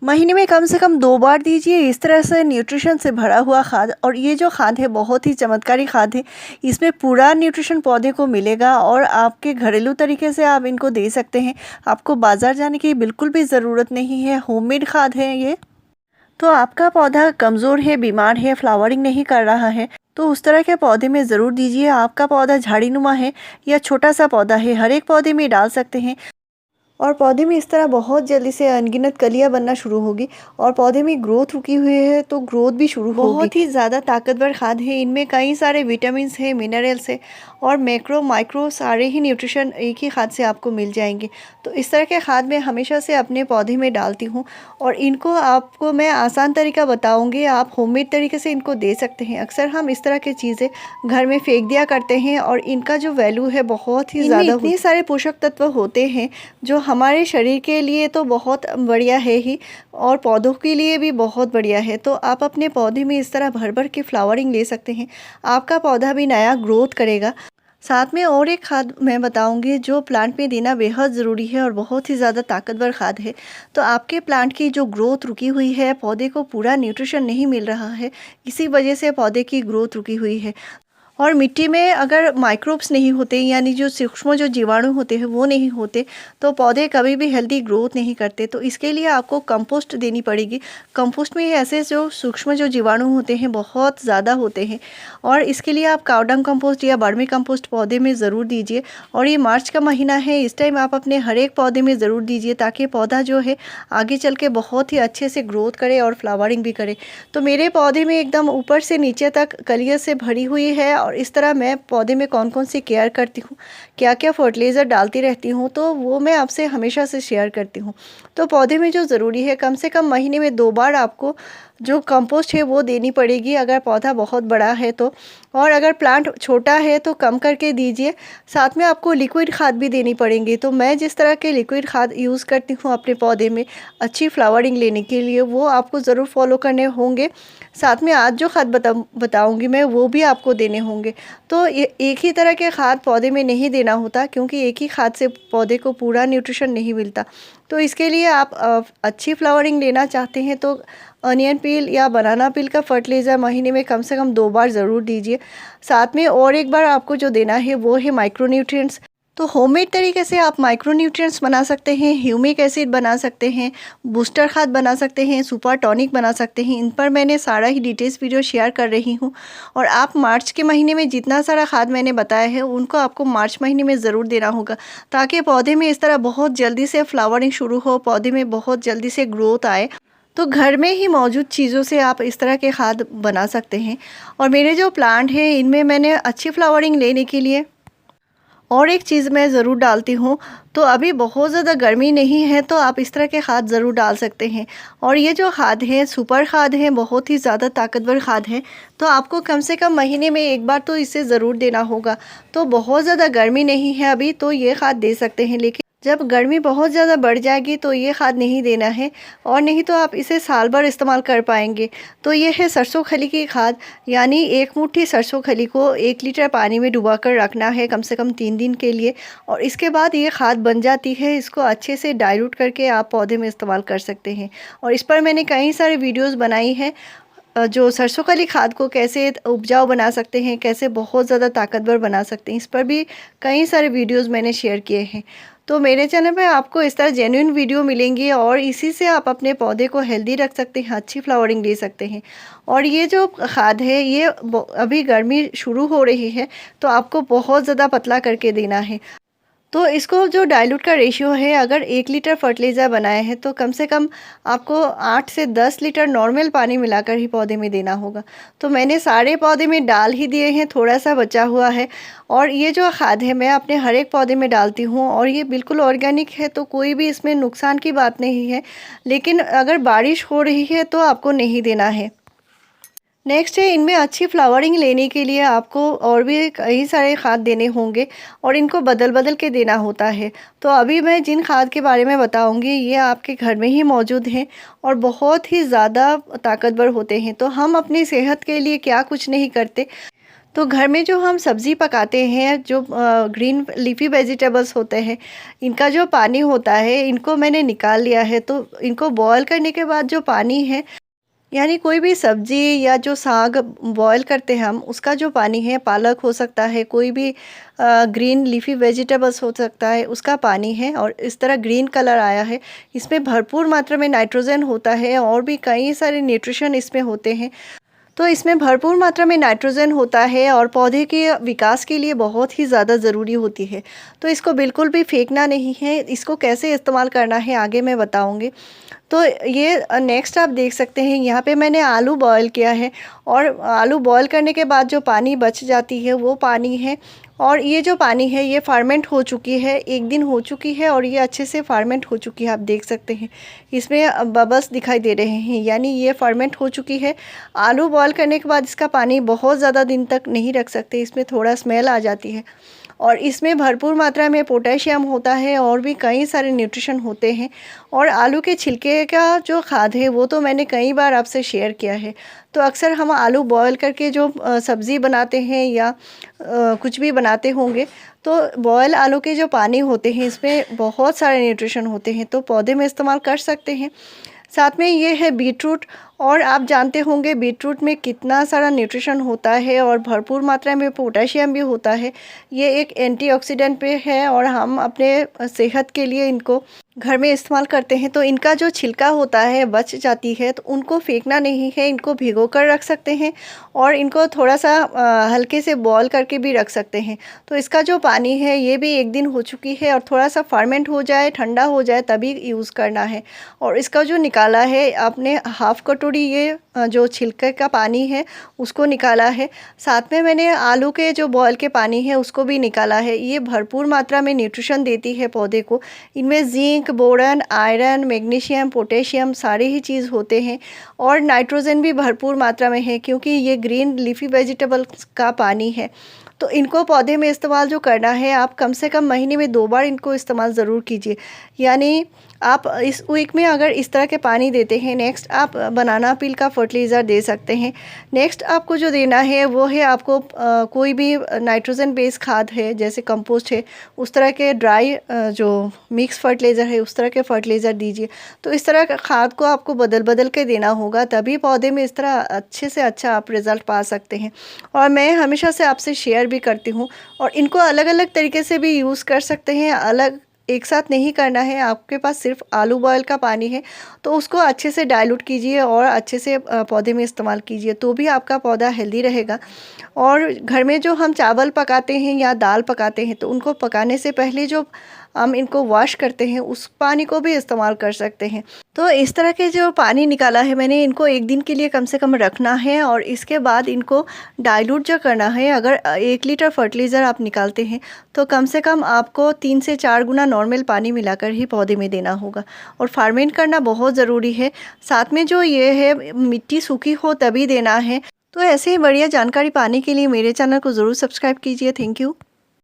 महीने में कम से कम 2 बार दीजिए इस तरह से न्यूट्रिशन से भरा हुआ खाद। और ये जो खाद है बहुत ही चमत्कारी खाद है। इसमें पूरा न्यूट्रिशन पौधे को मिलेगा और आपके घरेलू तरीके से आप इनको दे सकते हैं। आपको बाज़ार जाने की बिल्कुल भी ज़रूरत नहीं है, होममेड खाद है ये। तो आपका पौधा कमज़ोर है, बीमार है, फ्लावरिंग नहीं कर रहा है, तो उस तरह के पौधे में ज़रूर दीजिए। आपका पौधा झाड़ीनुमा है या छोटा सा पौधा है, हर एक पौधे में डाल सकते हैं। और पौधे में इस तरह बहुत जल्दी से अनगिनत कलियां बनना शुरू होगी और पौधे में ग्रोथ रुकी हुई है तो ग्रोथ भी शुरू होगी। बहुत ही ज़्यादा ताकतवर खाद है, इनमें कई सारे विटामिन्स हैं, मिनरल्स है और मैक्रो माइक्रो सारे ही न्यूट्रिशन एक ही खाद से आपको मिल जाएंगे। तो इस तरह के खाद मैं हमेशा से अपने पौधे में डालती हूँ और इनको आपको मैं आसान तरीका बताऊँगी, आप होममेड तरीके से इनको दे सकते हैं। अक्सर हम इस तरह की चीज़ें घर में फेंक दिया करते हैं और इनका जो वैल्यू है बहुत ही ज़्यादा, इतने सारे पोषक तत्व होते हैं जो हमारे शरीर के लिए तो बहुत बढ़िया है ही और पौधों के लिए भी बहुत बढ़िया है। तो आप अपने पौधे में इस तरह भर भर के फ्लावरिंग ले सकते हैं, आपका पौधा भी नया ग्रोथ करेगा। साथ में और एक खाद मैं बताऊंगी जो प्लांट में देना बेहद ज़रूरी है और बहुत ही ज़्यादा ताकतवर खाद है। तो आपके प्लांट की जो ग्रोथ रुकी हुई है, पौधे को पूरा न्यूट्रिशन नहीं मिल रहा है, इसी वजह से पौधे की ग्रोथ रुकी हुई है। और मिट्टी में अगर माइक्रोब्स नहीं होते यानी जो सूक्ष्म जो जीवाणु होते हैं वो नहीं होते तो पौधे कभी भी हेल्दी ग्रोथ नहीं करते। तो इसके लिए आपको कंपोस्ट देनी पड़ेगी। कंपोस्ट में ऐसे जो सूक्ष्म जो जीवाणु होते हैं बहुत ज़्यादा होते हैं और इसके लिए आप कावडंग कंपोस्ट या वर्मी कंपोस्ट पौधे में ज़रूर दीजिए। और ये मार्च का महीना है, इस टाइम आप अपने हर एक पौधे में ज़रूर दीजिए ताकि पौधा जो है आगे चल के बहुत ही अच्छे से ग्रोथ करे और फ्लावरिंग भी करे। तो मेरे पौधे में एकदम ऊपर से नीचे तक कलियों से भरी हुई है और इस तरह मैं पौधे में कौन कौन सी केयर करती हूँ, क्या क्या फर्टिलाइज़र डालती रहती हूँ, तो वो मैं आपसे हमेशा से शेयर करती हूँ। तो पौधे में जो ज़रूरी है कम से कम महीने में 2 बार आपको जो कंपोस्ट है वो देनी पड़ेगी अगर पौधा बहुत बड़ा है तो। और अगर प्लांट छोटा है तो कम करके दीजिए। साथ में आपको लिक्विड खाद भी देनी पड़ेंगी। तो मैं जिस तरह के लिक्विड खाद यूज़ करती हूँ अपने पौधे में अच्छी फ्लावरिंग लेने के लिए वो आपको ज़रूर फॉलो करने होंगे। साथ में आज जो खाद बताऊंगी मैं वो भी आपको देने होंगे। तो ये एक ही तरह के खाद पौधे में नहीं देना होता क्योंकि एक ही खाद से पौधे को पूरा न्यूट्रिशन नहीं मिलता। तो इसके लिए आप अच्छी फ्लावरिंग लेना चाहते हैं तो अनियन पील या बनाना पील का फर्टिलाइज़र महीने में कम से कम 2 बार ज़रूर दीजिए। साथ में और एक बार आपको जो देना है वो है माइक्रो न्यूट्रिएंट्स। तो होममेड तरीके से आप माइक्रो न्यूट्रिएंट्स बना सकते हैं, ह्यूमिक एसिड बना सकते हैं, बूस्टर खाद बना सकते हैं, सुपर टॉनिक बना सकते हैं। इन पर मैंने सारा ही डिटेल्स वीडियो शेयर कर रही हूँ। और आप मार्च के महीने में जितना सारा खाद मैंने बताया है उनको आपको मार्च महीने में ज़रूर देना होगा ताकि पौधे में इस तरह बहुत जल्दी से फ्लावरिंग शुरू हो, पौधे में बहुत जल्दी से ग्रोथ आए। तो घर में ही मौजूद चीज़ों से आप इस तरह के खाद बना सकते हैं। और मेरे जो प्लांट हैं इनमें मैंने अच्छी फ्लावरिंग लेने के लिए और एक चीज़ मैं ज़रूर डालती हूँ। तो अभी बहुत ज़्यादा गर्मी नहीं है तो आप इस तरह के खाद ज़रूर डाल सकते हैं। और ये जो खाद है सुपर खाद है, बहुत ही ज़्यादा ताकतवर खाद है। तो आपको कम से कम महीने में 1 बार तो इसे ज़रूर देना होगा। तो बहुत ज़्यादा गर्मी नहीं है अभी तो ये खाद दे सकते हैं, लेकिन जब गर्मी बहुत ज़्यादा बढ़ जाएगी तो ये खाद नहीं देना है और नहीं तो आप इसे साल भर इस्तेमाल कर पाएंगे। तो ये है सरसों खली की खाद, यानी 1 मुट्ठी सरसों खली को 1 लीटर पानी में डुबा कर रखना है कम से कम 3 दिन के लिए और इसके बाद ये खाद बन जाती है। इसको अच्छे से डाइल्यूट करके आप पौधे में इस्तेमाल कर सकते हैं। और इस पर मैंने कई सारे वीडियोज़ बनाई हैं जो सरसों खली खाद को कैसे उपजाऊ बना सकते हैं, कैसे बहुत ज़्यादा ताकतवर बना सकते हैं, इस पर भी कई सारे वीडियोज़ मैंने शेयर किए हैं। तो मेरे चैनल पे आपको इस तरह जेन्युइन वीडियो मिलेंगी और इसी से आप अपने पौधे को हेल्दी रख सकते हैं, अच्छी फ्लावरिंग ले सकते हैं। और ये जो खाद है ये अभी गर्मी शुरू हो रही है तो आपको बहुत ज़्यादा पतला करके देना है। तो इसको जो डाइल्यूट का रेशियो है, अगर 1 लीटर फर्टिलाइज़र बनाए हैं तो कम से कम आपको 8 से 10 लीटर नॉर्मल पानी मिलाकर ही पौधे में देना होगा। तो मैंने सारे पौधे में डाल ही दिए हैं, थोड़ा सा बचा हुआ है। और ये जो खाद है मैं अपने हर एक पौधे में डालती हूँ और ये बिल्कुल ऑर्गेनिक है तो कोई भी इसमें नुकसान की बात नहीं है। लेकिन अगर बारिश हो रही है तो आपको नहीं देना है। नेक्स्ट है, इनमें अच्छी फ्लावरिंग लेने के लिए आपको और भी कई सारे खाद देने होंगे और इनको बदल बदल के देना होता है। तो अभी मैं जिन खाद के बारे में बताऊंगी ये आपके घर में ही मौजूद हैं और बहुत ही ज़्यादा ताकतवर होते हैं। तो हम अपनी सेहत के लिए क्या कुछ नहीं करते, तो घर में जो हम सब्ज़ी पकाते हैं, जो ग्रीन लीफ़ी वेजिटेबल्स होते हैं, इनका जो पानी होता है, इनको मैंने निकाल लिया है। तो इनको बॉयल करने के बाद जो पानी है, यानी कोई भी सब्ज़ी या जो साग बॉयल करते हैं हम, उसका जो पानी है, पालक हो सकता है, कोई भी ग्रीन लीफ़ी वेजिटेबल्स हो सकता है, उसका पानी है और इस तरह ग्रीन कलर आया है। इसमें भरपूर मात्रा में नाइट्रोजन होता है और भी कई सारे न्यूट्रिशन इसमें होते हैं। तो इसमें भरपूर मात्रा में नाइट्रोजन होता है और पौधे के विकास के लिए बहुत ही ज़्यादा ज़रूरी होती है। तो इसको बिल्कुल भी फेंकना नहीं है, इसको कैसे इस्तेमाल करना है आगे मैं बताऊँगी। तो ये नेक्स्ट आप देख सकते हैं, यहाँ पे मैंने आलू बॉयल किया है और आलू बॉयल करने के बाद जो पानी बच जाती है वो पानी है। और ये जो पानी है ये फर्मेंट हो चुकी है, 1 दिन हो चुकी है और ये अच्छे से फर्मेंट हो चुकी है। आप देख सकते हैं इसमें बबल्स दिखाई दे रहे हैं, यानी ये फर्मेंट हो चुकी है। आलू बॉयल करने के बाद इसका पानी बहुत ज़्यादा दिन तक नहीं रख सकते, इसमें थोड़ा स्मेल आ जाती है। और इसमें भरपूर मात्रा में पोटेशियम होता है और भी कई सारे न्यूट्रिशन होते हैं। और आलू के छिलके का जो खाद है वो तो मैंने कई बार आपसे शेयर किया है। तो अक्सर हम आलू बॉयल करके जो सब्ज़ी बनाते हैं या कुछ भी बनाते होंगे, तो बॉयल आलू के जो पानी होते हैं इसमें बहुत सारे न्यूट्रिशन होते हैं, तो पौधे में इस्तेमाल कर सकते हैं। साथ में ये है बीटरूट, और आप जानते होंगे बीटरूट में कितना सारा न्यूट्रिशन होता है और भरपूर मात्रा में पोटेशियम भी होता है। ये एक एंटीऑक्सीडेंट पे है और हम अपने सेहत के लिए इनको घर में इस्तेमाल करते हैं। तो इनका जो छिलका होता है बच जाती है, तो उनको फेंकना नहीं है, इनको भिगो कर रख सकते हैं और इनको थोड़ा सा हल्के से बॉयल करके भी रख सकते हैं। तो इसका जो पानी है ये भी 1 दिन हो चुकी है और थोड़ा सा फर्मेंट हो जाए, ठंडा हो जाए तभी यूज़ करना है। और इसका जो निकाला है आपने हाफ़ कटोरी, ये जो छिलके का पानी है उसको निकाला है। साथ में मैंने आलू के जो बॉयल के पानी है उसको भी निकाला है। ये भरपूर मात्रा में न्यूट्रिशन देती है पौधे को। इनमें zinc, boron, iron, magnesium, potassium सारे ही चीज़ होते हैं और नाइट्रोजन भी भरपूर मात्रा में है, क्योंकि ये ग्रीन लीफी वेजिटेबल्स का पानी है। तो इनको पौधे में इस्तेमाल जो करना है, आप कम से कम महीने में 2 बार इनको इस्तेमाल ज़रूर कीजिए। यानी आप इस वीक में अगर इस तरह के पानी देते हैं, नेक्स्ट आप बनाना पील का फर्टिलाइज़र दे सकते हैं। नेक्स्ट आपको जो देना है वो है आपको कोई भी नाइट्रोजन बेस्ड खाद है, जैसे कंपोस्ट है, उस तरह के ड्राई जो मिक्स फर्टिलाइज़र है उस तरह के फर्टिलाइज़र दीजिए। तो इस तरह का खाद को आपको बदल बदल के देना होगा, तभी पौधे में इस तरह अच्छे से अच्छा आप रिज़ल्ट पा सकते हैं। और मैं हमेशा से आपसे शेयर भी करती हूँ, और इनको अलग अलग तरीके से भी यूज़ कर सकते हैं, अलग एक साथ नहीं करना है। आपके पास सिर्फ आलू बॉयल का पानी है तो उसको अच्छे से डाइल्यूट कीजिए और अच्छे से पौधे में इस्तेमाल कीजिए, तो भी आपका पौधा हेल्दी रहेगा। और घर में जो हम चावल पकाते हैं या दाल पकाते हैं, तो उनको पकाने से पहले जो हम इनको वॉश करते हैं उस पानी को भी इस्तेमाल कर सकते हैं। तो इस तरह के जो पानी निकाला है मैंने, इनको 1 दिन के लिए कम से कम रखना है और इसके बाद इनको डाइल्यूट जो करना है। अगर 1 लीटर फर्टिलाइज़र आप निकालते हैं तो कम से कम आपको 3 से 4 गुना नॉर्मल पानी मिलाकर ही पौधे में देना होगा। और फार्मेंट करना बहुत ज़रूरी है। साथ में जो ये है मिट्टी सूखी हो तभी देना है। तो ऐसे ही बढ़िया जानकारी पाने के लिए मेरे चैनल को ज़रूर सब्सक्राइब कीजिए। Thank you.